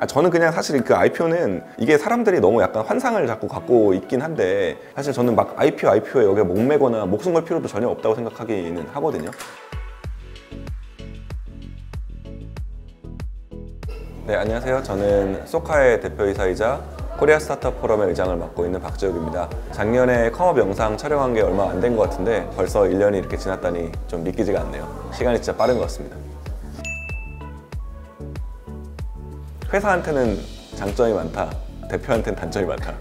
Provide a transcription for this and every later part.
저는 그냥 사실 그 IPO는 이게 사람들이 너무 약간 환상을 자꾸 갖고 있긴 한데, 사실 저는 막 IPO에 여기에 목매거나 목숨 걸 필요도 전혀 없다고 생각하기는 하거든요. 네, 안녕하세요. 저는 소카의 대표이사이자 코리아 스타트업 포럼의 의장을 맡고 있는 박재욱입니다. 작년에 컴업 영상 촬영한 게 얼마 안 된 것 같은데 벌써 1년이 이렇게 지났다니 좀 믿기지가 않네요. 시간이 진짜 빠른 것 같습니다. 회사한테는 장점이 많다, 대표한테는 단점이 많다.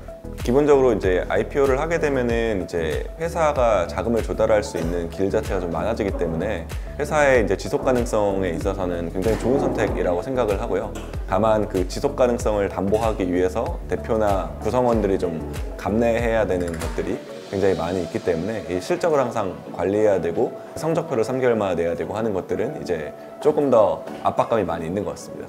기본적으로 이제 IPO를 하게 되면은 이제 회사가 자금을 조달할 수 있는 길 자체가 좀 많아지기 때문에 회사의 이제 지속 가능성에 있어서는 굉장히 좋은 선택이라고 생각을 하고요. 다만 그 지속 가능성을 담보하기 위해서 대표나 구성원들이 좀 감내해야 되는 것들이 굉장히 많이 있기 때문에 이 실적을 항상 관리해야 되고 성적표를 3개월마다 내야 되고 하는 것들은 이제 조금 더 압박감이 많이 있는 것 같습니다.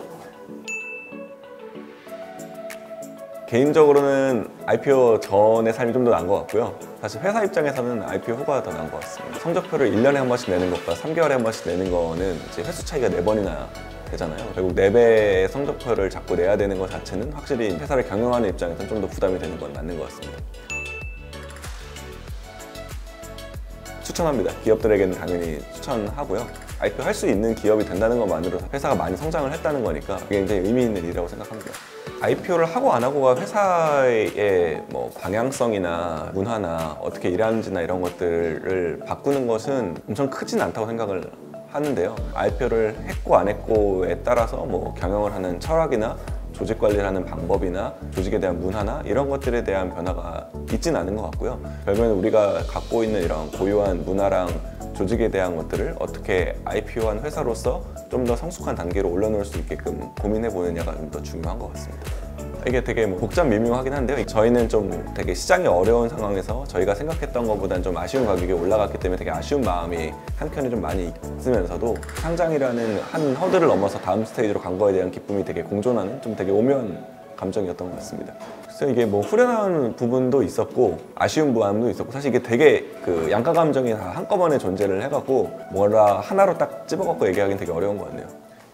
개인적으로는 IPO 전의 삶이 좀 더 나은 것 같고요. 사실 회사 입장에서는 IPO 후가 더 나은 것 같습니다. 성적표를 1년에 한 번씩 내는 것과 3개월에 한 번씩 내는 거는 이제 횟수 차이가 4번이나 되잖아요. 결국 4배의 성적표를 자꾸 내야 되는 것 자체는 확실히 회사를 경영하는 입장에서는 좀 더 부담이 되는 건 맞는 것 같습니다. 추천합니다. 기업들에게는 당연히 추천하고요. IPO 할 수 있는 기업이 된다는 것만으로 회사가 많이 성장을 했다는 거니까 그게 굉장히 의미 있는 일이라고 생각합니다. IPO를 하고 안 하고가 회사의 뭐 방향성이나 문화나 어떻게 일하는지나 이런 것들을 바꾸는 것은 엄청 크진 않다고 생각을 하는데요. IPO를 했고 안 했고에 따라서 뭐 경영을 하는 철학이나 조직 관리를 하는 방법이나 조직에 대한 문화나 이런 것들에 대한 변화가 있진 않은 것 같고요. 결국에는 우리가 갖고 있는 이런 고유한 문화랑 조직에 대한 것들을 어떻게 IPO한 회사로서 좀 더 성숙한 단계로 올려놓을 수 있게끔 고민해 보느냐가 좀 더 중요한 것 같습니다. 이게 되게 뭐 복잡 미묘하긴 한데요. 저희는 좀 되게 시장이 어려운 상황에서 저희가 생각했던 것보다는 좀 아쉬운 가격이 올라갔기 때문에 되게 아쉬운 마음이 한켠에 좀 많이 있으면서도 상장이라는 한 허들을 넘어서 다음 스테이지로 간 거에 대한 기쁨이 되게 공존하는 좀 되게 오묘한 감정이었던 것 같습니다. 그래서 이게 뭐 후련한 부분도 있었고 아쉬운 부분도 있었고, 사실 이게 되게 그 양가 감정이 다 한꺼번에 존재를 해갖고 뭐라 하나로 딱 집어갖고 얘기하기는 되게 어려운 것 같네요.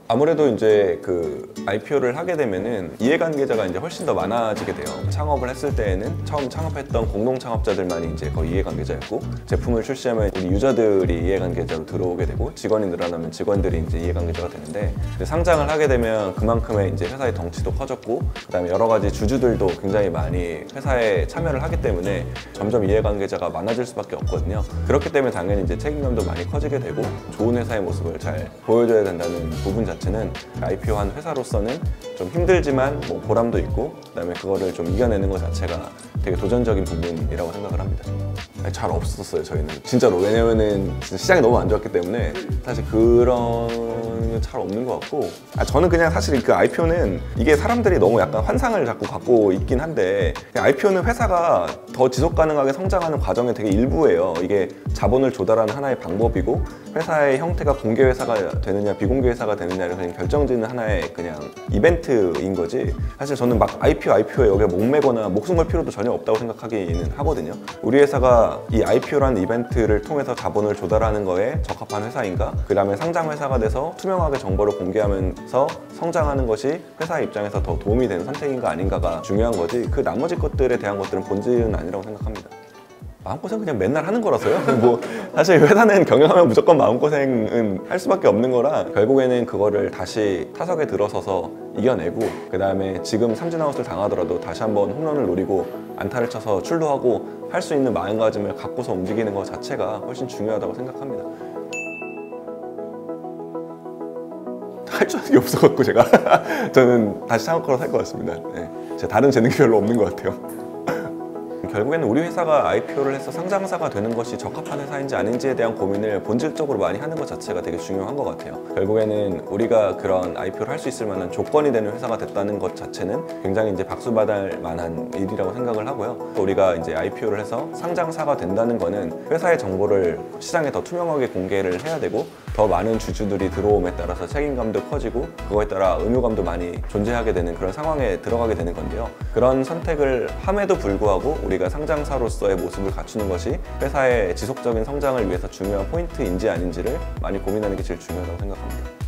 아무래도 이제 그 IPO를 하게 되면은 이해관계자가 이제 훨씬 더 많아지게 돼요. 창업을 했을 때에는 처음 창업했던 공동 창업자들만이 이제 거의 이해관계자였고, 제품을 출시하면 우리 유저들이 이해관계자로 들어오게 되고, 직원이 늘어나면 직원들이 이제 이해관계자가 되는데, 상장을 하게 되면 그만큼의 이제 회사의 덩치도 커졌고, 그다음에 여러 가지 주주들도 굉장히 많이 회사에 참여를 하기 때문에 점점 이해관계자가 많아질 수밖에 없거든요. 그렇기 때문에 당연히 이제 책임감도 많이 커지게 되고, 좋은 회사의 모습을 잘 보여줘야 된다는 부분 자체는 IPO한 회사로서는 좀 힘들지만 뭐 보람도 있고, 그다음에 그거를 좀 이겨내는 것 자체가 되게 도전적인 부분이라고 생각을 합니다. 잘 없었어요, 저희는 진짜로. 왜냐면은 진짜 시장이 너무 안 좋았기 때문에 사실 그런 게 잘 없는 것 같고, 저는 그냥 사실 그 IPO는 이게 사람들이 너무 약간 환상을 자꾸 갖고 있긴 한데, IPO는 회사가 더 지속 가능하게 성장하는 과정의 되게 일부예요. 이게 자본을 조달하는 하나의 방법이고, 회사의 형태가 공개 회사가 되느냐 비공개 회사가 되느냐를 그냥 결정짓는 하나의 그냥 이벤트인 거지, 사실 저는 막 IPO에 여기에 목매거나 목숨 걸 필요도 전혀 없다고 생각하기는 하거든요. 우리 회사가 이 IPO라는 이벤트를 통해서 자본을 조달하는 거에 적합한 회사인가? 그 다음에 상장 회사가 돼서 투명하게 정보를 공개하면서 성장하는 것이 회사의 입장에서 더 도움이 되는 선택인가 아닌가가 중요한 거지, 그 나머지 것들에 대한 것들은 본질은 아니라고 생각합니다. 마음고생 그냥 맨날 하는 거라서요. 뭐 사실 회사는 경영하면 무조건 마음고생은 할 수밖에 없는 거라, 결국에는 그거를 다시 타석에 들어서서 이겨내고, 그 다음에 지금 삼진아웃을 당하더라도 다시 한번 홈런을 노리고 안타를 쳐서 출루하고 할 수 있는 마음가짐을 갖고서 움직이는 것 자체가 훨씬 중요하다고 생각합니다. 할 줄 아는 게 없어갖고 제가 저는 다시 창업하러 살 것 같습니다. 네. 제가 다른 재능이 별로 없는 것 같아요. 결국에는 우리 회사가 IPO를 해서 상장사가 되는 것이 적합한 회사인지 아닌지에 대한 고민을 본질적으로 많이 하는 것 자체가 되게 중요한 것 같아요. 결국에는 우리가 그런 IPO를 할 수 있을 만한 조건이 되는 회사가 됐다는 것 자체는 굉장히 이제 박수받을 만한 일이라고 생각을 하고요. 우리가 이제 IPO를 해서 상장사가 된다는 거는 회사의 정보를 시장에 더 투명하게 공개를 해야 되고, 더 많은 주주들이 들어옴에 따라서 책임감도 커지고, 그거에 따라 의무감도 많이 존재하게 되는 그런 상황에 들어가게 되는 건데요. 그런 선택을 함에도 불구하고 우리가 상장사로서의 모습을 갖추는 것이 회사의 지속적인 성장을 위해서 중요한 포인트인지 아닌지를 많이 고민하는 게 제일 중요하다고 생각합니다.